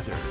weather.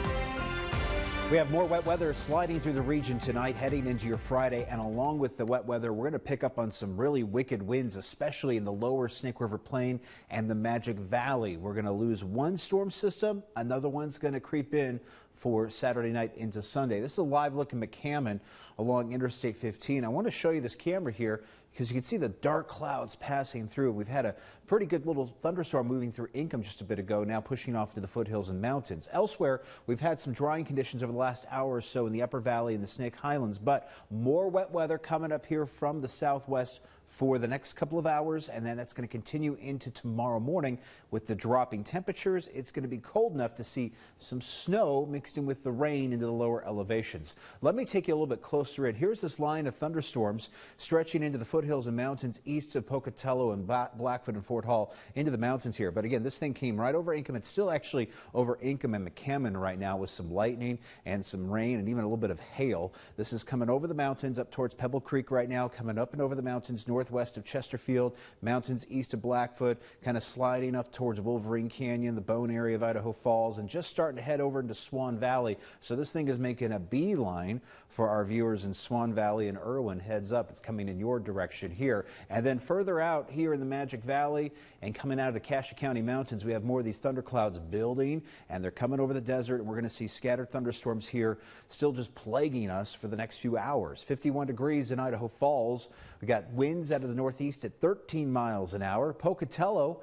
We have more wet weather sliding through the region tonight, heading into your Friday. And along with the wet weather, we're going to pick up on some really wicked winds, especially in the lower Snake River Plain and the Magic Valley. We're going to lose one storm system. Another one's going to creep in for Saturday night into Sunday. This is a live look in McCammon along Interstate 15. I want to show you this camera here because you can see the dark clouds passing through. We've had a pretty good little thunderstorm moving through Income just a bit ago, now pushing off to the foothills and mountains. Elsewhere, we've had some drying conditions over the last hour or so in the Upper Valley and the Snake Highlands, but more wet weather coming up here from the southwest for the next couple of hours, and then that's going to continue into tomorrow morning with the dropping temperatures. It's going to be cold enough to see some snow mixed in with the rain into the lower elevations. Let me take you a little bit closer in. Here's this line of thunderstorms stretching into the foothills and mountains east of Pocatello and Blackfoot and Fort Hall into the mountains here. But again, this thing came right over Income. It's still actually over Income and McCammon right now with some lightning and some rain and even a little bit of hail. This is coming over the mountains up towards Pebble Creek right now, coming up and over the mountains northwest of Chesterfield, mountains east of Blackfoot, kind of sliding up towards Wolverine Canyon, the Bone area of Idaho Falls, and just starting to head over into Swan Valley. So this thing is making a beeline for our viewers in Swan Valley and Irwin. Heads up, it's coming in your direction here. And then further out here in the Magic Valley and coming out of the Cache County Mountains, we have more of these thunderclouds building, and they're coming over the desert, and we're going to see scattered thunderstorms here still just plaguing us for the next few hours. 51 degrees in Idaho Falls. We got winds out of the northeast at 13 miles an hour. Pocatello,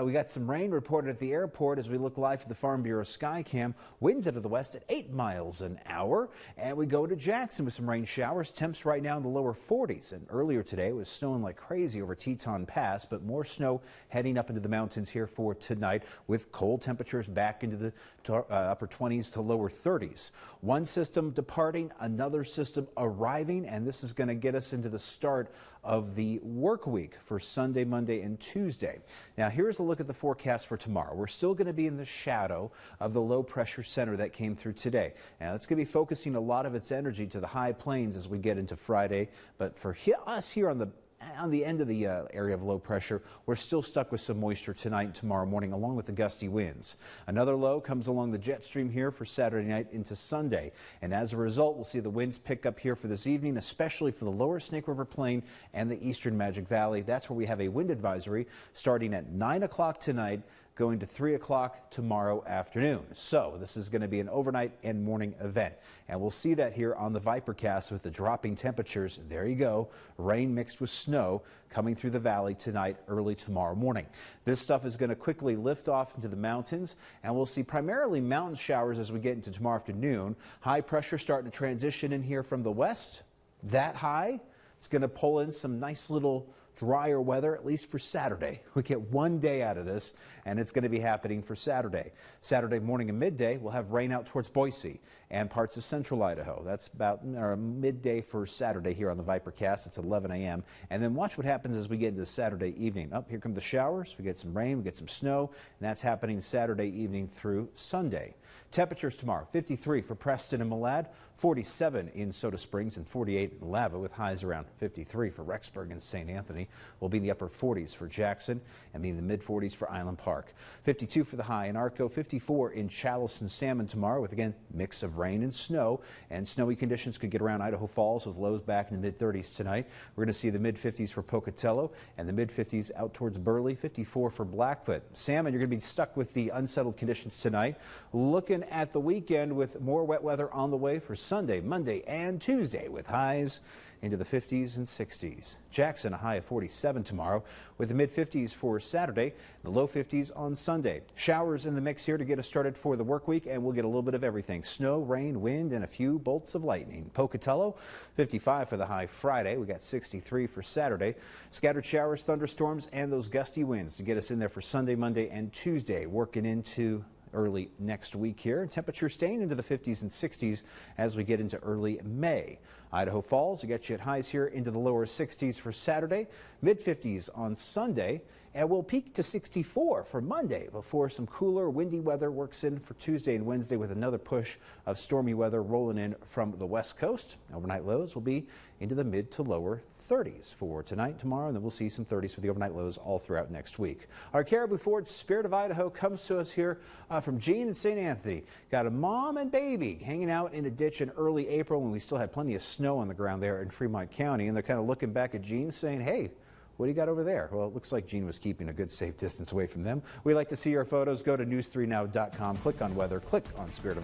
we got some rain reported at the airport as we look live to the Farm Bureau Skycam. Winds out of the west at 8 miles an hour. And we go to Jackson with some rain showers. Temps right now in the lower 40s. And earlier today it was snowing like crazy over Teton Pass, but more snow heading up into the mountains here for tonight with cold temperatures back into the upper 20s to lower 30s. One system departing, another system arriving, and this is going to get us into the start of the work week for Sunday, Monday, and Tuesday. Now, here's a look at the forecast for tomorrow. We're still going to be in the shadow of the low pressure center that came through today. Now, it's going to be focusing a lot of its energy to the high plains as we get into Friday. But for us here on the end of the area of low pressure, we're still stuck with some moisture tonight and tomorrow morning, along with the gusty winds. Another low comes along the jet stream here for Saturday night into Sunday. And as a result, we'll see the winds pick up here for this evening, especially for the lower Snake River Plain and the eastern Magic Valley. That's where we have a wind advisory starting at 9 o'clock tonight, going to 3 o'clock tomorrow afternoon. So this is going to be an overnight and morning event. And we'll see that here on the Vipercast with the dropping temperatures. There you go. Rain mixed with snow coming through the valley tonight, early tomorrow morning. This stuff is going to quickly lift off into the mountains, and we'll see primarily mountain showers as we get into tomorrow afternoon. High pressure starting to transition in here from the west. That high, it's going to pull in some nice little drier weather, at least for Saturday. We get one day out of this, and it's going to be happening for Saturday. Saturday morning and midday, we'll have rain out towards Boise and parts of central Idaho. That's about midday for Saturday here on the Vipercast. It's 11 a.m. And then watch what happens as we get into Saturday evening. Up here come the showers. We get some rain, we get some snow, and that's happening Saturday evening through Sunday. Temperatures tomorrow, 53 for Preston and Malad, 47 in Soda Springs, and 48 in Lava, with highs around 53 for Rexburg and St. Anthony. Will be in the upper 40s for Jackson and be in the mid 40s for Island Park. 52 for the high in Arco, 54 in Chalice and Salmon tomorrow, with again mix of rain and snow. And snowy conditions could get around Idaho Falls with lows back in the mid 30s tonight. We're going to see the mid 50s for Pocatello and the mid 50s out towards Burley, 54 for Blackfoot. Salmon, you're going to be stuck with the unsettled conditions tonight. Looking at the weekend with more wet weather on the way for Sunday, Monday, and Tuesday, with highs into the 50s and 60s. Jackson, a high of 47 tomorrow, with the mid 50s for Saturday, the low 50s on Sunday. Showers in the mix here to get us started for the work week, and we'll get a little bit of everything: snow, rain, wind, and a few bolts of lightning. Pocatello, 55 for the high Friday. We got 63 for Saturday. Scattered showers, thunderstorms, and those gusty winds to get us in there for Sunday, Monday, and Tuesday, working into early next week here. Temperatures staying into the 50s and 60s as we get into early May. Idaho Falls, you got you at highs here into the lower 60s for Saturday, mid 50s on Sunday, and we'll peak to 64 for Monday before some cooler, windy weather works in for Tuesday and Wednesday with another push of stormy weather rolling in from the west coast. Overnight lows will be into the mid to lower 30s for tonight, tomorrow, and then we'll see some 30s for the overnight lows all throughout next week. Our Caribou Ford Spirit of Idaho comes to us here from Jean in St. Anthony. Got a mom and baby hanging out in a ditch in early April when we still had plenty of snow on the ground there in Fremont County, and they're kind of looking back at Jean saying, hey, what do you got over there? Well, it looks like Jean was keeping a good safe distance away from them. We like to see your photos. Go to news3now.com, click on weather, click on Spirit of Idaho.